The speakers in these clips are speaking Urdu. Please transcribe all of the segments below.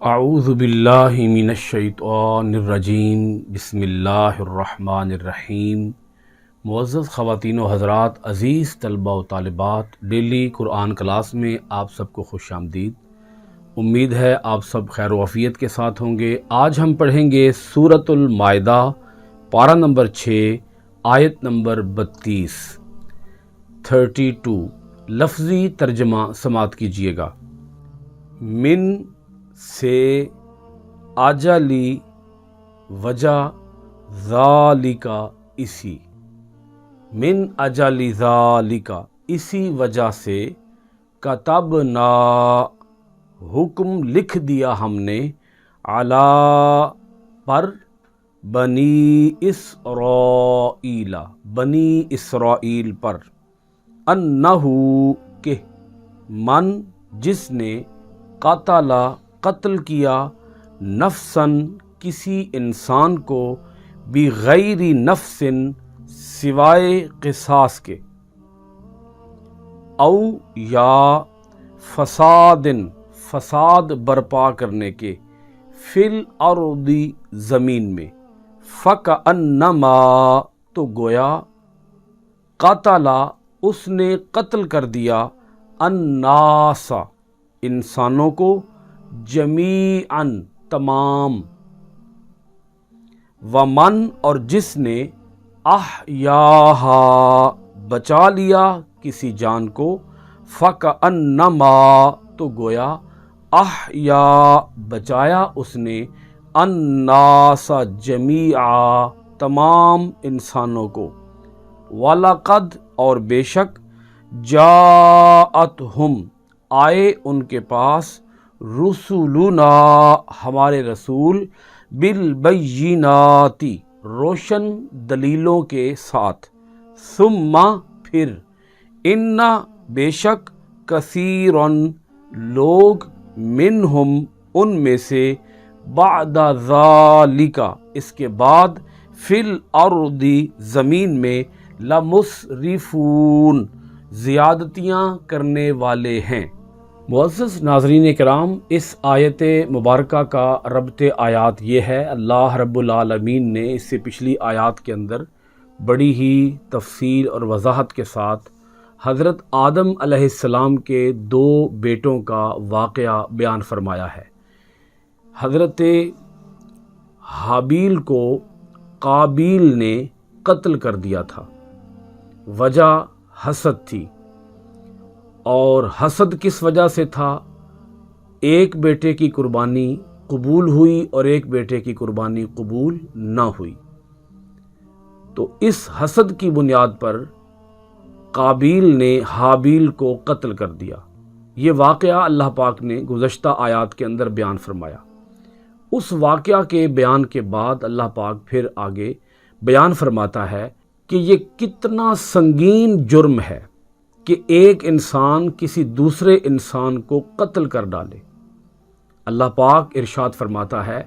اعوذ باللہ من الشیطان الرجیم بسم اللہ الرحمن الرحیم۔ معزز خواتین و حضرات، عزیز طلبہ و طالبات، ڈیلی قرآن کلاس میں آپ سب کو خوش آمدید۔ امید ہے آپ سب خیر و عافیت کے ساتھ ہوں گے۔ آج ہم پڑھیں گے سورۃ المائدہ، پارہ نمبر 6، آیت نمبر 32۔ لفظی ترجمہ سماعت کیجیے گا۔ من سے اجلی وجہ ذالکا، اسی من اجلی ذالکا، اسی وجہ سے، کتبنا، حکم لکھ دیا ہم نے، علی، پر، بنی اسرائیل، بنی اسرائیل پر، انہو، کہ، من، جس نے، قتل، قتل کیا، نفسن، کسی انسان کو، بغیر نفس، سوائے قصاص کے، او یا فساد، فساد برپا کرنے کے، فی الارض، زمین میں، فکأنما، تو گویا، قتل، اس نے قتل کر دیا، الناس، انسانوں کو، جمیعاً، تمام، ومن، اور جس نے، احیاہا، بچا لیا کسی جان کو، فکأنما، تو گویا، احیا، بچایا اس نے، الناس، جمیعا، تمام انسانوں کو، وَلَقَدْ، اور بے شک، جاءتہم، آئے ان کے پاس، رسولنا، ہمارے رسول، بالبینات، روشن دلیلوں کے ساتھ، ثم، پھر، ان، بے شک، کثیرن، لوگ، منہم، ان میں سے، بعد ذالک، اس کے بعد، فی الارض، زمین میں، لمسرفون، زیادتیاں کرنے والے ہیں۔ معزز ناظرین کرام، اس آیت مبارکہ کا ربط آیات یہ ہے، اللہ رب العالمین نے اس سے پچھلی آیات کے اندر بڑی ہی تفصیل اور وضاحت کے ساتھ حضرت آدم علیہ السلام کے 2 بیٹوں کا واقعہ بیان فرمایا ہے۔ حضرت حابیل کو قابیل نے قتل کر دیا تھا، وجہ حسد تھی، اور حسد کس وجہ سے تھا؟ ایک بیٹے کی قربانی قبول ہوئی اور ایک بیٹے کی قربانی قبول نہ ہوئی، تو اس حسد کی بنیاد پر قابیل نے حابیل کو قتل کر دیا۔ یہ واقعہ اللہ پاک نے گزشتہ آیات کے اندر بیان فرمایا۔ اس واقعہ کے بیان کے بعد اللہ پاک پھر آگے بیان فرماتا ہے کہ یہ کتنا سنگین جرم ہے کہ ایک انسان کسی دوسرے انسان کو قتل کر ڈالے۔ اللہ پاک ارشاد فرماتا ہے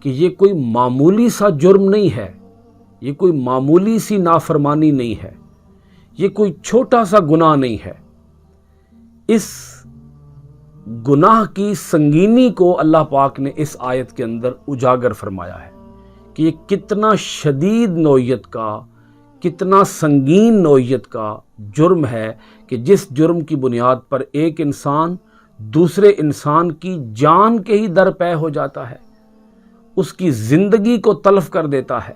کہ یہ کوئی معمولی سا جرم نہیں ہے، یہ کوئی معمولی سی نافرمانی نہیں ہے، یہ کوئی چھوٹا سا گناہ نہیں ہے۔ اس گناہ کی سنگینی کو اللہ پاک نے اس آیت کے اندر اجاگر فرمایا ہے کہ یہ کتنا شدید نوعیت کا، کتنا سنگین نوعیت کا جرم ہے کہ جس جرم کی بنیاد پر ایک انسان دوسرے انسان کی جان کے ہی در پے ہو جاتا ہے، اس کی زندگی کو تلف کر دیتا ہے،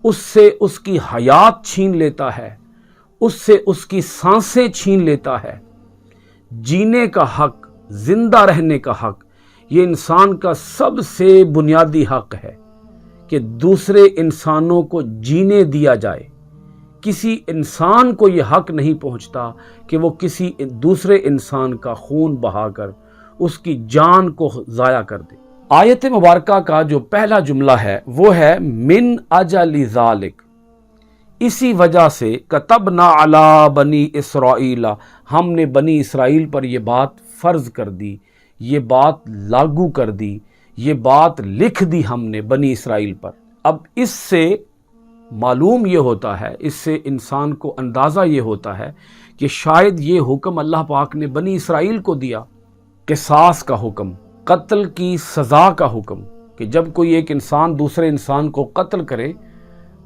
اس سے اس کی حیات چھین لیتا ہے، اس سے اس کی سانسیں چھین لیتا ہے۔ جینے کا حق، زندہ رہنے کا حق، یہ انسان کا سب سے بنیادی حق ہے کہ دوسرے انسانوں کو جینے دیا جائے۔ کسی انسان کو یہ حق نہیں پہنچتا کہ وہ کسی دوسرے انسان کا خون بہا کر اس کی جان کو ضائع کر دے۔ آیت مبارکہ کا جو پہلا جملہ ہے وہ ہے من اجل ذالک، اسی وجہ سے، کتبنا علی بنی اسرائیل، ہم نے بنی اسرائیل پر یہ بات فرض کر دی، یہ بات لاگو کر دی، یہ بات لکھ دی ہم نے بنی اسرائیل پر۔ اب اس سے معلوم یہ ہوتا ہے، اس سے انسان کو اندازہ یہ ہوتا ہے کہ شاید یہ حکم اللہ پاک نے بنی اسرائیل کو دیا، قصاص کا حکم، قتل کی سزا کا حکم کہ جب کوئی ایک انسان دوسرے انسان کو قتل کرے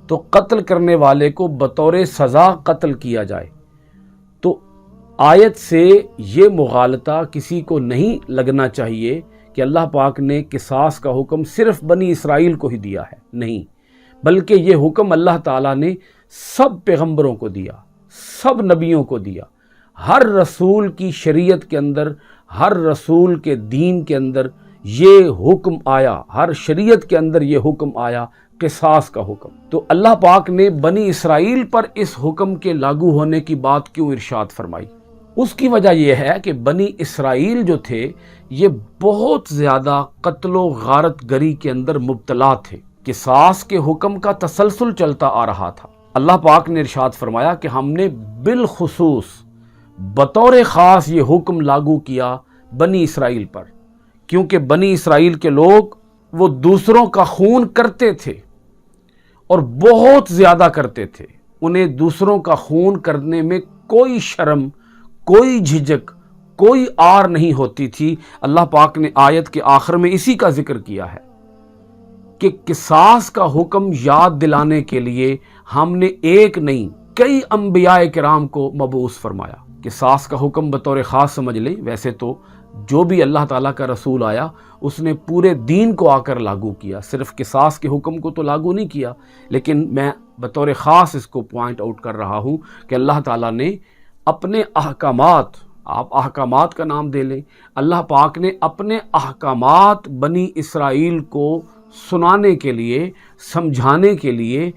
تو قتل کرنے والے کو بطور سزا قتل کیا جائے. تو آیت سے یہ مغالطہ کسی کو نہیں لگنا چاہیے کہ اللہ پاک نے قصاص کا حکم صرف بنی اسرائیل کو ہی دیا ہے. نہیں، بلکہ یہ حکم اللہ تعالیٰ نے سب پیغمبروں کو دیا، سب نبیوں کو دیا. ہر رسول کی شریعت کے اندر، ہر رسول کے دین کے اندر یہ حکم آیا، ہر شریعت کے اندر یہ حکم آیا، قصاص کا حکم. تو اللہ پاک نے بنی اسرائیل پر اس حکم کے لاگو ہونے کی بات کیوں ارشاد فرمائی؟ اس کی وجہ یہ ہے کہ بنی اسرائیل جو تھے یہ بہت زیادہ قتل و غارت گری کے اندر مبتلا تھے. قصاص کے حکم کا تسلسل چلتا آ رہا تھا. اللہ پاک نے ارشاد فرمایا کہ ہم نے بالخصوص بطور خاص یہ حکم لاگو کیا بنی اسرائیل پر، کیونکہ بنی اسرائیل کے لوگ وہ دوسروں کا خون کرتے تھے اور بہت زیادہ کرتے تھے. انہیں دوسروں کا خون کرنے میں کوئی شرم، کوئی جھجک، کوئی آر نہیں ہوتی تھی. اللہ پاک نے آیت کے آخر میں اسی کا ذکر کیا ہے کہ قصاص کا حکم یاد دلانے کے لیے ہم نے ایک نہیں کئی انبیاء کرام کو مبعوث فرمایا. قصاص کا حکم بطور خاص سمجھ لیں، ویسے تو جو بھی اللہ تعالیٰ کا رسول آیا اس نے پورے دین کو آ کر لاگو کیا، صرف قصاص کے حکم کو تو لاگو نہیں کیا. لیکن میں بطور خاص اس کو پوائنٹ آؤٹ کر رہا ہوں کہ اللہ تعالیٰ نے اپنے احکامات، آپ احکامات کا نام دے لیں، اللہ پاک نے اپنے احکامات بنی اسرائیل کو سنانے کے لیے، سمجھانے کے لیے،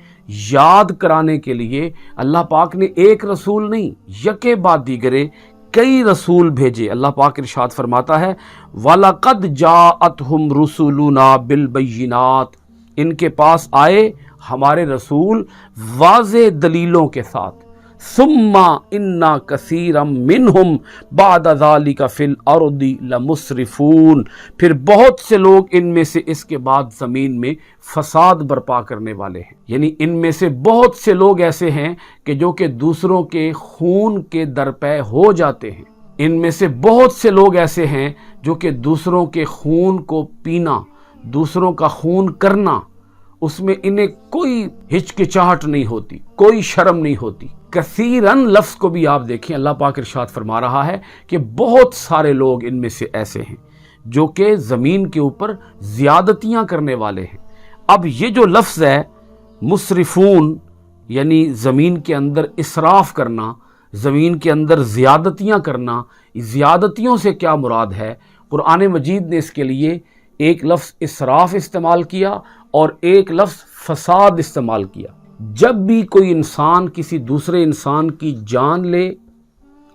یاد کرانے کے لیے اللہ پاک نے ایک رسول نہیں یکے بعد دیگرے کئی رسول بھیجے. اللہ پاک ارشاد فرماتا ہے وَلَقَدْ جَاءَتْهُمْ رُسُلُنَا بِالْبَيِّنَاتِ، ان کے پاس آئے ہمارے رسول واضح دلیلوں کے ساتھ. ثُمَّ إِنَّا كَثِيرًا مِّنْهُمْ بَعْدَ ذَلِكَ فِي الْأَرْضِ لَمُسْرِفُونَ، پھر بہت سے لوگ ان میں سے اس کے بعد زمین میں فساد برپا کرنے والے ہیں. یعنی ان میں سے بہت سے لوگ ایسے ہیں کہ جو کہ دوسروں کے خون کے درپے ہو جاتے ہیں. ان میں سے بہت سے لوگ ایسے ہیں جو کہ دوسروں کے خون کو پینا، دوسروں کا خون کرنا، اس میں انہیں کوئی ہچکچاہٹ نہیں ہوتی، کوئی شرم نہیں ہوتی. کثیرن لفظ کو بھی آپ دیکھیں، اللہ پاک ارشاد فرما رہا ہے کہ بہت سارے لوگ ان میں سے ایسے ہیں جو کہ زمین کے اوپر زیادتیاں کرنے والے ہیں. اب یہ جو لفظ ہے مسرفون، یعنی زمین کے اندر اسراف کرنا، زمین کے اندر زیادتیاں کرنا، زیادتیوں سے کیا مراد ہے؟ قرآن مجید نے اس کے لیے ایک لفظ اسراف استعمال کیا اور ایک لفظ فساد استعمال کیا. جب بھی کوئی انسان کسی دوسرے انسان کی جان لے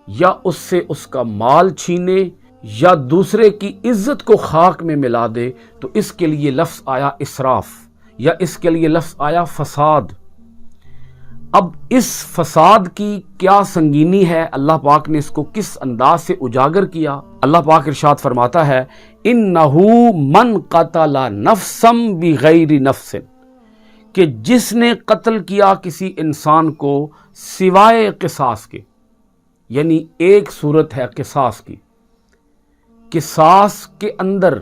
یا اس سے اس کا مال چھینے یا دوسرے کی عزت کو خاک میں ملا دے تو اس کے لیے لفظ آیا اسراف یا اس کے لیے لفظ آیا فساد. اب اس فساد کی کیا سنگینی ہے، اللہ پاک نے اس کو کس انداز سے اجاگر کیا؟ اللہ پاک ارشاد فرماتا ہے اِنَّهُ مَنْ قَتَلَ نَفْسًا بِغَيْرِ نَفْسٍ، کہ جس نے قتل کیا کسی انسان کو سوائے قصاص کے. یعنی ایک صورت ہے قصاص کی، قصاص کے اندر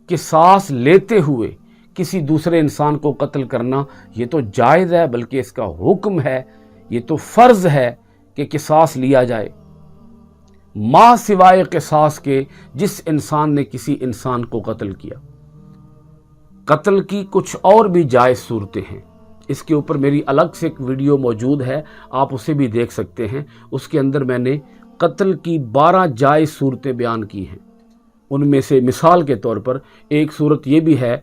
قصاص لیتے ہوئے کسی دوسرے انسان کو قتل کرنا یہ تو جائز ہے، بلکہ اس کا حکم ہے، یہ تو فرض ہے کہ قصاص لیا جائے. ما سوائے قصاص کے جس انسان نے کسی انسان کو قتل کیا. قتل کی کچھ اور بھی جائز صورتیں ہیں، اس کے اوپر میری الگ سے ایک ویڈیو موجود ہے، آپ اسے بھی دیکھ سکتے ہیں. اس کے اندر میں نے قتل کی 12 جائز صورتیں بیان کی ہیں. ان میں سے مثال کے طور پر ایک صورت یہ بھی ہے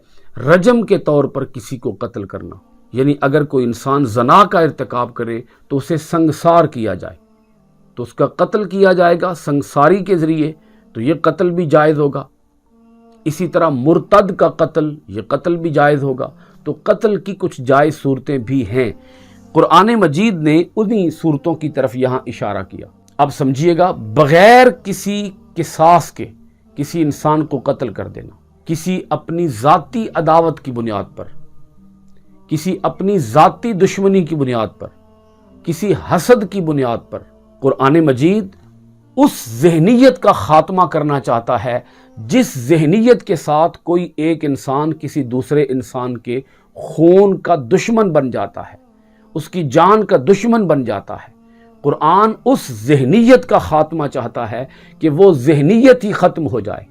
رجم کے طور پر کسی کو قتل کرنا. یعنی اگر کوئی انسان زنا کا ارتکاب کرے تو اسے سنگسار کیا جائے، تو اس کا قتل کیا جائے گا سنگساری کے ذریعے، تو یہ قتل بھی جائز ہوگا. اسی طرح مرتد کا قتل، یہ قتل بھی جائز ہوگا. تو قتل کی کچھ جائز صورتیں بھی ہیں. قرآن مجید نے انہی صورتوں کی طرف یہاں اشارہ کیا. اب سمجھیے گا، بغیر کسی قصاص کے کسی انسان کو قتل کر دینا، کسی اپنی ذاتی عداوت کی بنیاد پر، کسی اپنی ذاتی دشمنی کی بنیاد پر، کسی حسد کی بنیاد پر، قرآن مجید اس ذہنیت کا خاتمہ کرنا چاہتا ہے جس ذہنیت کے ساتھ کوئی ایک انسان کسی دوسرے انسان کے خون کا دشمن بن جاتا ہے، اس کی جان کا دشمن بن جاتا ہے۔ قرآن اس ذہنیت کا خاتمہ چاہتا ہے کہ وہ ذہنیت ہی ختم ہو جائے۔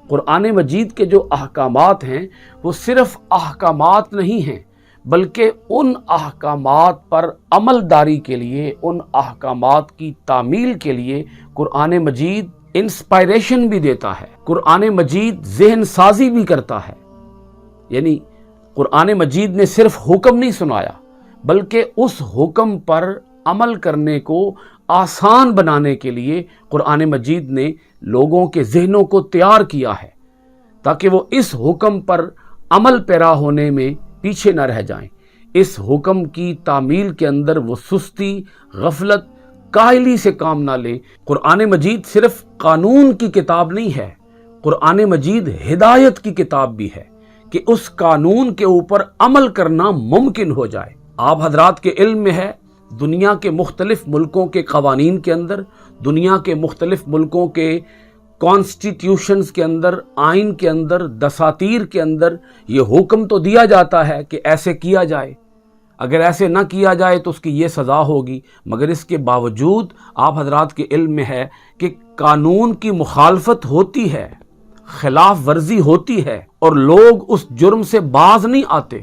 قرآن مجید کے جو احکامات ہیں وہ صرف احکامات نہیں ہیں، بلکہ ان احکامات پر عمل داری کے لیے، ان احکامات کی تعمیل کے لیے قرآن مجید انسپائریشن بھی دیتا ہے، قرآن مجید ذہن سازی بھی کرتا ہے۔ یعنی قرآن مجید نے صرف حکم نہیں سنایا، بلکہ اس حکم پر عمل کرنے کو آسان بنانے کے لیے قرآن مجید نے لوگوں کے ذہنوں کو تیار کیا ہے تاکہ وہ اس حکم پر عمل پیرا ہونے میں پیچھے نہ رہ جائیں، اس حکم کی تعمیل کے اندر وہ سستی، غفلت، کاہلی سے کام نہ لیں۔ قرآن مجید صرف قانون کی کتاب نہیں ہے، قرآن مجید ہدایت کی کتاب بھی ہے کہ اس قانون کے اوپر عمل کرنا ممکن ہو جائے۔ آپ حضرات کے علم میں ہے، دنیا کے مختلف ملکوں کے قوانین کے اندر، دنیا کے مختلف ملکوں کے کانسٹیٹیوشنز کے اندر، آئین کے اندر، دساتیر کے اندر یہ حکم تو دیا جاتا ہے کہ ایسے کیا جائے، اگر ایسے نہ کیا جائے تو اس کی یہ سزا ہوگی، مگر اس کے باوجود آپ حضرات کے علم میں ہے کہ قانون کی مخالفت ہوتی ہے، خلاف ورزی ہوتی ہے، اور لوگ اس جرم سے باز نہیں آتے،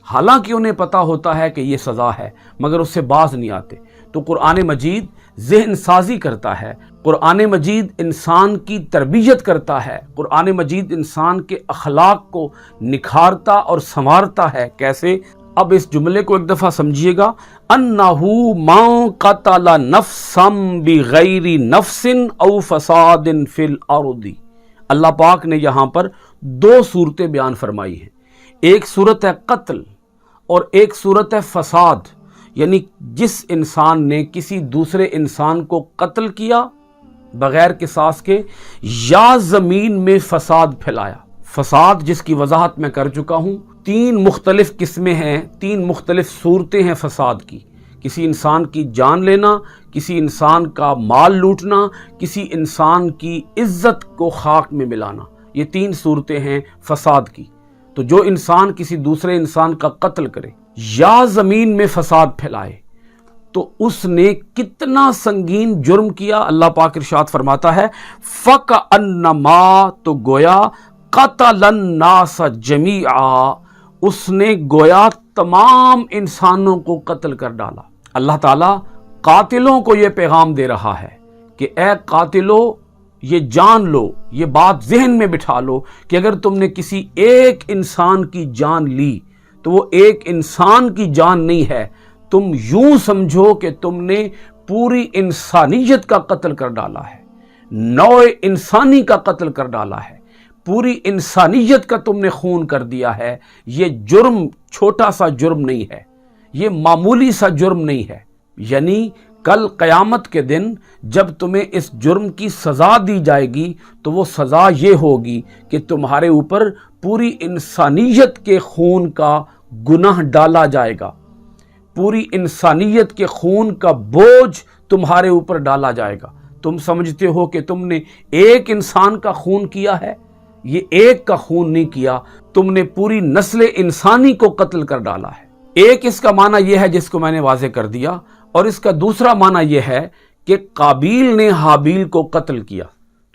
حالانکہ انہیں پتا ہوتا ہے کہ یہ سزا ہے، مگر اس سے باز نہیں آتے۔ تو قرآن مجید ذہن سازی کرتا ہے، قرآن مجید انسان کی تربیت کرتا ہے، قرآن مجید انسان کے اخلاق کو نکھارتا اور سنوارتا ہے۔ کیسے؟ اب اس جملے کو ایک دفعہ سمجھیے گا، انہو من قتل نفسا بغیر نفس او فساد فی الارض۔ اللہ پاک نے یہاں پر دو صورتیں بیان فرمائی ہیں، ایک صورت ہے قتل اور ایک صورت ہے فساد، یعنی جس انسان نے کسی دوسرے انسان کو قتل کیا بغیر قصاص کے، یا زمین میں فساد پھیلایا۔ فساد جس کی وضاحت میں کر چکا ہوں، تین مختلف قسمیں ہیں، تین مختلف صورتیں ہیں فساد کی، کسی انسان کی جان لینا، کسی انسان کا مال لوٹنا، کسی انسان کی عزت کو خاک میں ملانا، یہ تین صورتیں ہیں فساد کی۔ تو جو انسان کسی دوسرے انسان کا قتل کرے یا زمین میں فساد پھیلائے تو اس نے کتنا سنگین جرم کیا۔ اللہ پاک ارشاد فرماتا ہے فَكَأَنَّمَا، تو گویا قَتَلَ النَّاسَ جَمِيعًا، اس نے گویا تمام انسانوں کو قتل کر ڈالا۔ اللہ تعالیٰ قاتلوں کو یہ پیغام دے رہا ہے کہ اے قاتلو، یہ جان لو، یہ بات ذہن میں بٹھا لو کہ اگر تم نے کسی ایک انسان کی جان لی تو وہ ایک انسان کی جان نہیں ہے، تم یوں سمجھو کہ تم نے پوری انسانیت کا قتل کر ڈالا ہے، نوع انسانی کا قتل کر ڈالا ہے، پوری انسانیت کا تم نے خون کر دیا ہے۔ یہ جرم چھوٹا سا جرم نہیں ہے، یہ معمولی سا جرم نہیں ہے۔ یعنی کل قیامت کے دن جب تمہیں اس جرم کی سزا دی جائے گی تو وہ سزا یہ ہوگی کہ تمہارے اوپر پوری انسانیت کے خون کا گناہ ڈالا جائے گا، پوری انسانیت کے خون کا بوجھ تمہارے اوپر ڈالا جائے گا۔ تم سمجھتے ہو کہ تم نے ایک انسان کا خون کیا ہے، یہ ایک کا خون نہیں کیا، تم نے پوری نسل انسانی کو قتل کر ڈالا ہے۔ ایک اس کا معنی یہ ہے جس کو میں نے واضح کر دیا، اور اس کا دوسرا معنی یہ ہے کہ قابیل نے حابیل کو قتل کیا۔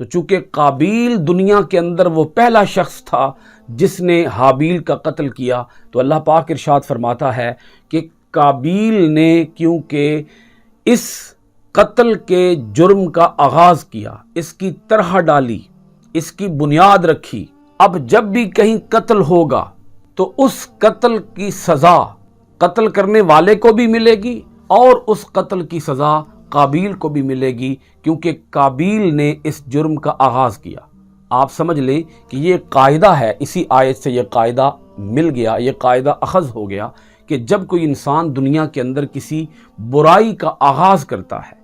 تو چونکہ قابیل دنیا کے اندر وہ پہلا شخص تھا جس نے حابیل کا قتل کیا، تو اللہ پاک ارشاد فرماتا ہے کہ قابیل نے کیونکہ اس قتل کے جرم کا آغاز کیا، اس کی طرح ڈالی، اس کی بنیاد رکھی، اب جب بھی کہیں قتل ہوگا تو اس قتل کی سزا قتل کرنے والے کو بھی ملے گی اور اس قتل کی سزا قابیل کو بھی ملے گی، کیونکہ قابیل نے اس جرم کا آغاز کیا۔ آپ سمجھ لیں کہ یہ قاعدہ ہے، اسی آیت سے یہ قاعدہ مل گیا، یہ قاعدہ اخذ ہو گیا کہ جب کوئی انسان دنیا کے اندر کسی برائی کا آغاز کرتا ہے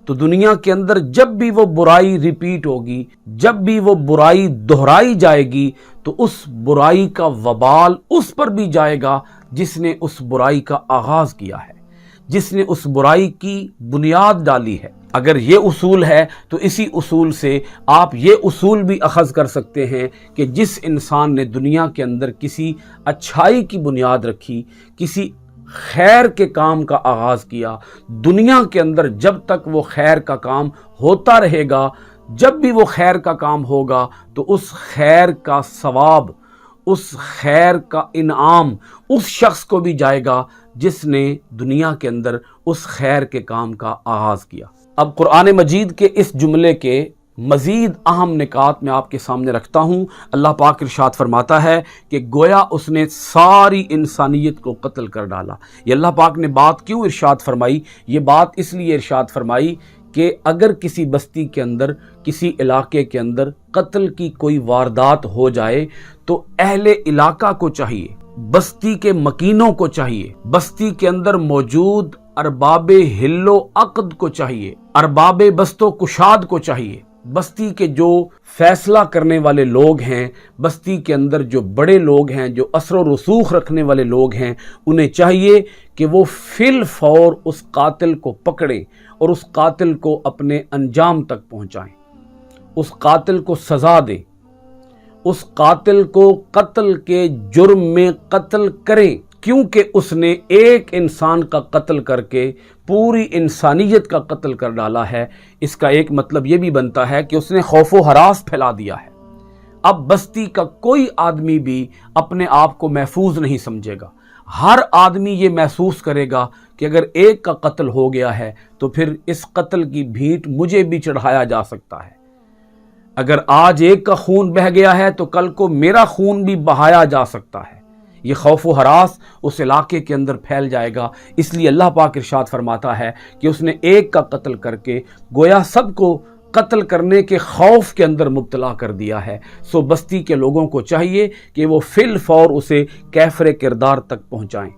تو دنیا کے اندر جب بھی وہ برائی ریپیٹ ہوگی، جب بھی وہ برائی دہرائی جائے گی، تو اس برائی کا وبال اس پر بھی جائے گا جس نے اس برائی کا آغاز کیا ہے۔ جس نے اس برائی کی بنیاد ڈالی ہے۔ اگر یہ اصول ہے تو اسی اصول سے آپ یہ اصول بھی اخذ کر سکتے ہیں کہ جس انسان نے دنیا کے اندر کسی اچھائی کی بنیاد رکھی، کسی خیر کے کام کا آغاز کیا، دنیا کے اندر جب تک وہ خیر کا کام ہوتا رہے گا، جب بھی وہ خیر کا کام ہوگا تو اس خیر کا ثواب، اس خیر کا انعام اس شخص کو بھی جائے گا جس نے دنیا کے اندر اس خیر کے کام کا آغاز کیا۔ اب قرآن مجید کے اس جملے کے مزید اہم نکات میں آپ کے سامنے رکھتا ہوں۔ اللہ پاک ارشاد فرماتا ہے کہ گویا اس نے ساری انسانیت کو قتل کر ڈالا۔ یہ اللہ پاک نے بات کیوں ارشاد فرمائی؟ یہ بات اس لیے ارشاد فرمائی کہ اگر کسی بستی کے اندر، کسی علاقے کے اندر قتل کی کوئی واردات ہو جائے تو اہل علاقہ کو چاہیے، بستی کے مکینوں کو چاہیے، بستی کے اندر موجود ارباب حل و عقد کو چاہیے، ارباب بست و کشاد کو چاہیے، بستی کے جو فیصلہ کرنے والے لوگ ہیں، بستی کے اندر جو بڑے لوگ ہیں، جو اثر و رسوخ رکھنے والے لوگ ہیں، انہیں چاہیے کہ وہ فی الفور اس قاتل کو پکڑیں اور اس قاتل کو اپنے انجام تک پہنچائیں، اس قاتل کو سزا دیں، اس قاتل کو قتل کے جرم میں قتل کریں، کیونکہ اس نے ایک انسان کا قتل کر کے پوری انسانیت کا قتل کر ڈالا ہے۔ اس کا ایک مطلب یہ بھی بنتا ہے کہ اس نے خوف و ہراس پھیلا دیا ہے۔ اب بستی کا کوئی آدمی بھی اپنے آپ کو محفوظ نہیں سمجھے گا، ہر آدمی یہ محسوس کرے گا کہ اگر ایک کا قتل ہو گیا ہے تو پھر اس قتل کی بھیٹ مجھے بھی چڑھایا جا سکتا ہے، اگر آج ایک کا خون بہہ گیا ہے تو کل کو میرا خون بھی بہایا جا سکتا ہے۔ یہ خوف و ہراس اس علاقے کے اندر پھیل جائے گا۔ اس لیے اللہ پاک ارشاد فرماتا ہے کہ اس نے ایک کا قتل کر کے گویا سب کو قتل کرنے کے خوف کے اندر مبتلا کر دیا ہے۔ سو بستی کے لوگوں کو چاہیے کہ وہ فی الفور اسے کیفر کردار تک پہنچائیں۔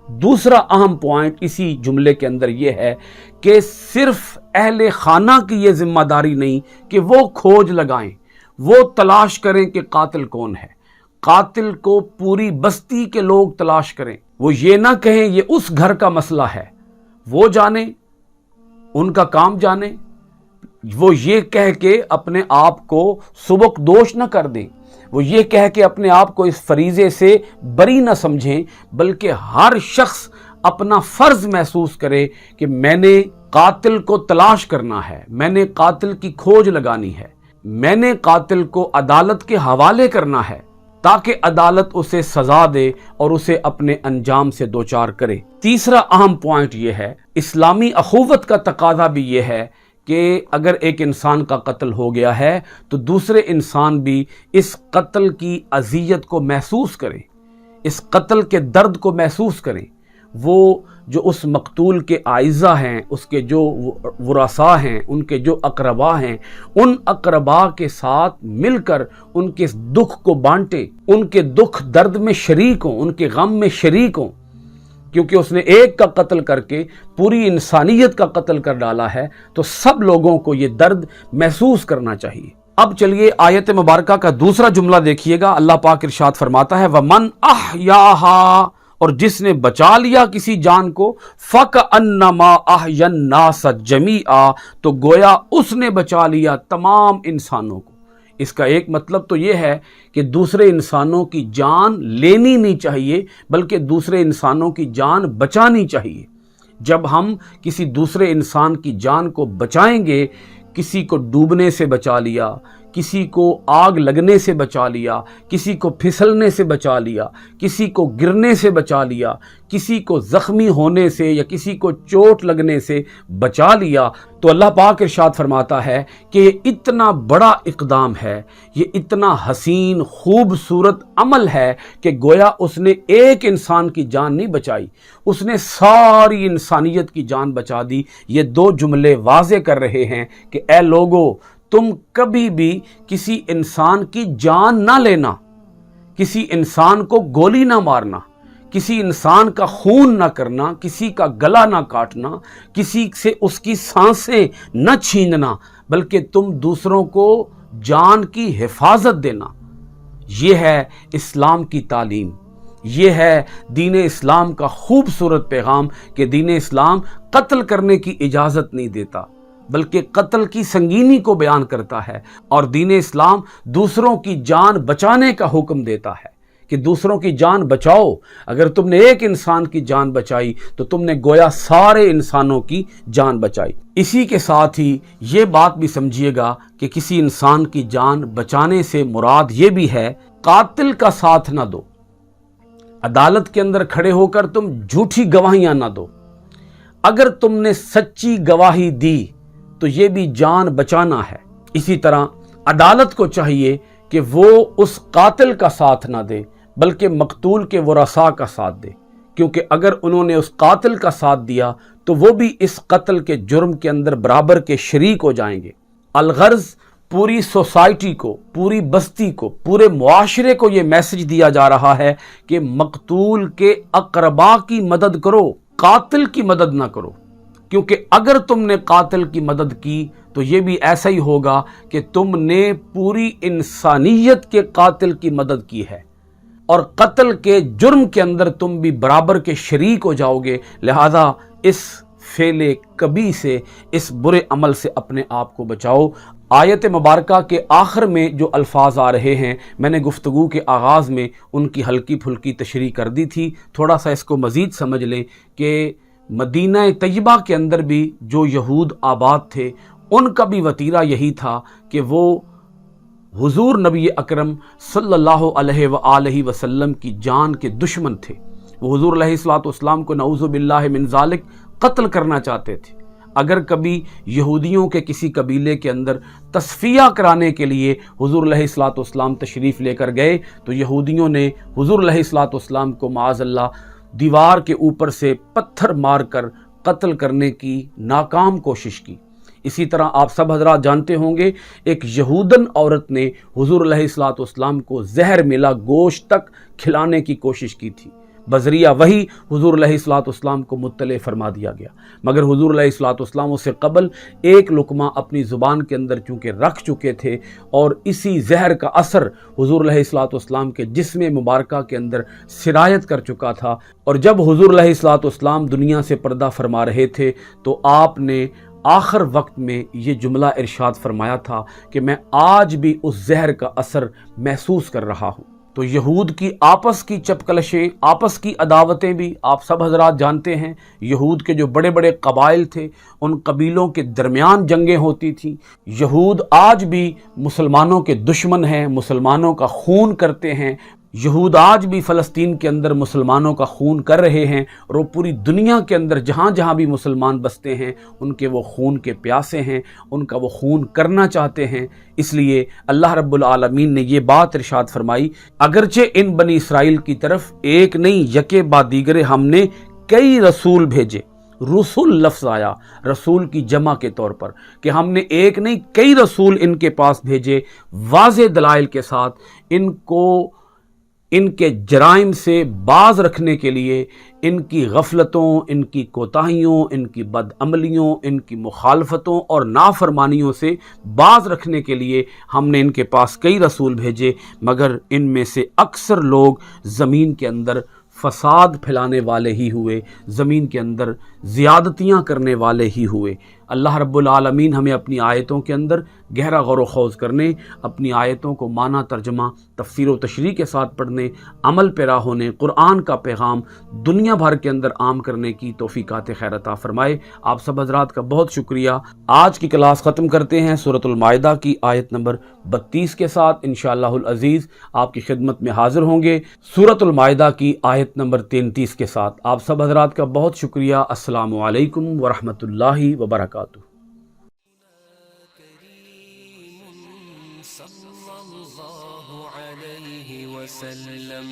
دوسرا اہم پوائنٹ اسی جملے کے اندر یہ ہے کہ صرف اہل خانہ کی یہ ذمہ داری نہیں کہ وہ کھوج لگائیں، وہ تلاش کریں کہ قاتل کون ہے، قاتل کو پوری بستی کے لوگ تلاش کریں۔ وہ یہ نہ کہیں یہ اس گھر کا مسئلہ ہے، وہ جانے، ان کا کام جانے، وہ یہ کہہ کے اپنے آپ کو سبک دوش نہ کر دیں، وہ یہ کہہ کے اپنے آپ کو اس فریضے سے بری نہ سمجھیں، بلکہ ہر شخص اپنا فرض محسوس کرے کہ میں نے قاتل کو تلاش کرنا ہے، میں نے قاتل کی کھوج لگانی ہے، میں نے قاتل کو عدالت کے حوالے کرنا ہے تاکہ عدالت اسے سزا دے اور اسے اپنے انجام سے دوچار کرے۔ تیسرا اہم پوائنٹ یہ ہے، اسلامی اخوت کا تقاضا بھی یہ ہے کہ اگر ایک انسان کا قتل ہو گیا ہے تو دوسرے انسان بھی اس قتل کی اذیت کو محسوس کریں، اس قتل کے درد کو محسوس کریں۔ وہ جو اس مقتول کے اعزہ ہیں، اس کے جو ورثاء ہیں، ان کے جو اقربا ہیں، ان اقربا کے ساتھ مل کر ان کے دکھ کو بانٹیں، ان کے دکھ درد میں شریک ہوں، ان کے غم میں شریک ہوں، کیونکہ اس نے ایک کا قتل کر کے پوری انسانیت کا قتل کر ڈالا ہے، تو سب لوگوں کو یہ درد محسوس کرنا چاہیے۔ اب چلیے آیت مبارکہ کا دوسرا جملہ دیکھیے گا۔ اللہ پاک ارشاد فرماتا ہے وَمَنْ أَحْيَاهَا، اور جس نے بچا لیا کسی جان کو، فَكَأَنَّمَا أَحْيَا النَّاسَ جَمِيعًا، تو گویا اس نے بچا لیا تمام انسانوں کو۔ اس کا ایک مطلب تو یہ ہے کہ دوسرے انسانوں کی جان لینی نہیں چاہیے، بلکہ دوسرے انسانوں کی جان بچانی چاہیے۔ جب ہم کسی دوسرے انسان کی جان کو بچائیں گے، کسی کو ڈوبنے سے بچا لیا، کسی کو آگ لگنے سے بچا لیا، کسی کو پھسلنے سے بچا لیا، کسی کو گرنے سے بچا لیا، کسی کو زخمی ہونے سے یا کسی کو چوٹ لگنے سے بچا لیا، تو اللہ پاک ارشاد فرماتا ہے کہ یہ اتنا بڑا اقدام ہے، یہ اتنا حسین خوبصورت عمل ہے کہ گویا اس نے ایک انسان کی جان نہیں بچائی، اس نے ساری انسانیت کی جان بچا دی۔ یہ دو جملے واضح کر رہے ہیں کہ اے لوگو، تم کبھی بھی کسی انسان کی جان نہ لینا، کسی انسان کو گولی نہ مارنا، کسی انسان کا خون نہ کرنا، کسی کا گلا نہ کاٹنا، کسی سے اس کی سانسیں نہ چھیننا، بلکہ تم دوسروں کو جان کی حفاظت دینا۔ یہ ہے اسلام کی تعلیم، یہ ہے دین اسلام کا خوبصورت پیغام کہ دین اسلام قتل کرنے کی اجازت نہیں دیتا بلکہ قتل کی سنگینی کو بیان کرتا ہے، اور دین اسلام دوسروں کی جان بچانے کا حکم دیتا ہے کہ دوسروں کی جان بچاؤ۔ اگر تم نے ایک انسان کی جان بچائی تو تم نے گویا سارے انسانوں کی جان بچائی۔ اسی کے ساتھ ہی یہ بات بھی سمجھیے گا کہ کسی انسان کی جان بچانے سے مراد یہ بھی ہے قاتل کا ساتھ نہ دو، عدالت کے اندر کھڑے ہو کر تم جھوٹی گواہیاں نہ دو۔ اگر تم نے سچی گواہی دی تو یہ بھی جان بچانا ہے۔ اسی طرح عدالت کو چاہیے کہ وہ اس قاتل کا ساتھ نہ دے بلکہ مقتول کے ورثاء کا ساتھ دے، کیونکہ اگر انہوں نے اس قاتل کا ساتھ دیا تو وہ بھی اس قتل کے جرم کے اندر برابر کے شریک ہو جائیں گے۔ الغرض پوری سوسائٹی کو، پوری بستی کو، پورے معاشرے کو یہ میسج دیا جا رہا ہے کہ مقتول کے اقربا کی مدد کرو، قاتل کی مدد نہ کرو، کیونکہ اگر تم نے قاتل کی مدد کی تو یہ بھی ایسا ہی ہوگا کہ تم نے پوری انسانیت کے قاتل کی مدد کی ہے، اور قتل کے جرم کے اندر تم بھی برابر کے شریک ہو جاؤ گے۔ لہذا اس فعل کبیح سے، اس برے عمل سے اپنے آپ کو بچاؤ۔ آیت مبارکہ کے آخر میں جو الفاظ آ رہے ہیں، میں نے گفتگو کے آغاز میں ان کی ہلکی پھلکی تشریح کر دی تھی، تھوڑا سا اس کو مزید سمجھ لیں کہ مدینہ طیبہ کے اندر بھی جو یہود آباد تھے ان کا بھی وتیرہ یہی تھا کہ وہ حضور نبی اکرم صلی اللہ علیہ وآلہ وسلم کی جان کے دشمن تھے۔ وہ حضور علیہ الصلوۃ والسلام کو نعوذ باللہ من ذالک قتل کرنا چاہتے تھے۔ اگر کبھی یہودیوں کے کسی قبیلے کے اندر تصفیہ کرانے کے لیے حضور علیہ الصلوۃ والسلام تشریف لے کر گئے تو یہودیوں نے حضور علیہ الصلوۃ والسلام کو معاذ اللہ دیوار کے اوپر سے پتھر مار کر قتل کرنے کی ناکام کوشش کی۔ اسی طرح آپ سب حضرات جانتے ہوں گے ایک یہودن عورت نے حضور علیہ الصلوۃ والسلام کو زہر ملا گوشت تک کھلانے کی کوشش کی تھی۔ بذریعہ وحی حضور علیہ الصلوۃ والسلام کو مطلع فرما دیا گیا، مگر حضور علیہ الصلوۃ والسلام اس سے قبل ایک لقمہ اپنی زبان کے اندر چونکہ رکھ چکے تھے، اور اسی زہر کا اثر حضور علیہ الصلوۃ والسلام کے جسم مبارکہ کے اندر سرایت کر چکا تھا۔ اور جب حضور علیہ الصلوۃ والسلام دنیا سے پردہ فرما رہے تھے تو آپ نے آخر وقت میں یہ جملہ ارشاد فرمایا تھا کہ میں آج بھی اس زہر کا اثر محسوس کر رہا ہوں۔ تو یہود کی آپس کی چپکلشیں، آپس کی عداوتیں بھی آپ سب حضرات جانتے ہیں۔ یہود کے جو بڑے بڑے قبائل تھے ان قبیلوں کے درمیان جنگیں ہوتی تھیں۔ یہود آج بھی مسلمانوں کے دشمن ہیں، مسلمانوں کا خون کرتے ہیں۔ یہود آج بھی فلسطین کے اندر مسلمانوں کا خون کر رہے ہیں، اور وہ پوری دنیا کے اندر جہاں جہاں بھی مسلمان بستے ہیں ان کے وہ خون کے پیاسے ہیں، ان کا وہ خون کرنا چاہتے ہیں۔ اس لیے اللہ رب العالمین نے یہ بات ارشاد فرمائی، اگرچہ ان بنی اسرائیل کی طرف ایک نہیں یکے بعد دیگرے ہم نے کئی رسول بھیجے۔ رسول لفظ آیا رسول کی جمع کے طور پر کہ ہم نے ایک نہیں کئی رسول ان کے پاس بھیجے، واضح دلائل کے ساتھ ان کو ان کے جرائم سے باز رکھنے کے لیے، ان کی غفلتوں، ان کی کوتاہیوں، ان کی بد عملیوں، ان کی مخالفتوں اور نافرمانیوں سے باز رکھنے کے لیے ہم نے ان کے پاس کئی رسول بھیجے، مگر ان میں سے اکثر لوگ زمین کے اندر فساد پھیلانے والے ہی ہوئے، زمین کے اندر زیادتیاں کرنے والے ہی ہوئے۔ اللہ رب العالمین ہمیں اپنی آیتوں کے اندر گہرا غور و خوض کرنے، اپنی آیتوں کو معنی ترجمہ تفسیر و تشریح کے ساتھ پڑھنے، عمل پیرا ہونے، قرآن کا پیغام دنیا بھر کے اندر عام کرنے کی توفیقات خیر عطا فرمائے۔ آپ سب حضرات کا بہت شکریہ۔ آج کی کلاس ختم کرتے ہیں سورۃ المائدہ کی آیت نمبر 32 کے ساتھ۔ انشاءاللہ العزیز آپ کی خدمت میں حاضر ہوں گے سورۃ المائدہ کی آیت نمبر 33 کے ساتھ۔ آپ سب حضرات کا بہت شکریہ۔ السلام علیکم ورحمۃ اللہ وبرکاتہ۔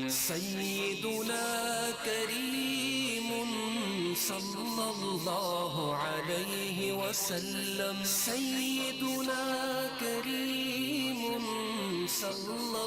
سیدنا کریم صلی اللہ علیہ وسلم، سیدنا کریم صلی اللہ